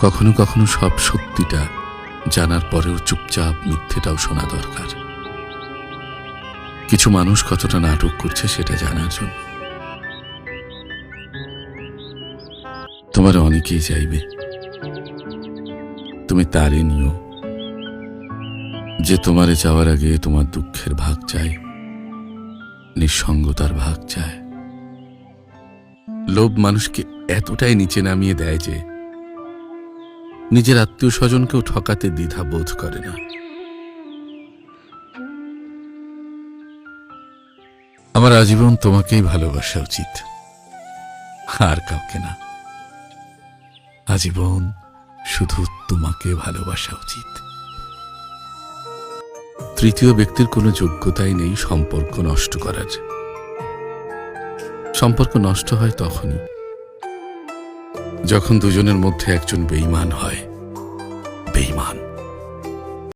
কখনো কখনো সব সত্যিটা জানার পরেও চুপচাপ মিথ্যেটাও শোনা দরকার। কিছু মানুষ কতটা নাটক করছে সেটা জানার জন্য। তোমার অনেকেই চাইবে তুমি তারে নিও, যে তোমারে যাওয়ার আগে তোমার দুঃখের ভাগ চায়, নিঃসঙ্গতার ভাগ চায়। লোভ মানুষকে এতটাই নিচে নামিয়ে দেয় যে নিজের আত্মীয় স্বজনকেও ঠকাতে দ্বিধা বোধ করে না। আমার আজীবন তোমাকেই ভালোবাসা উচিত, আর কাউকে না। আজীবন শুধু তোমাকে ভালোবাসা উচিত। তৃতীয় ব্যক্তির কোনো যোগ্যতাই নেই সম্পর্ক নষ্ট করার। সম্পর্ক নষ্ট হয় তখনই যখন দুজনের মধ্যে একজন বেঈমান হয়।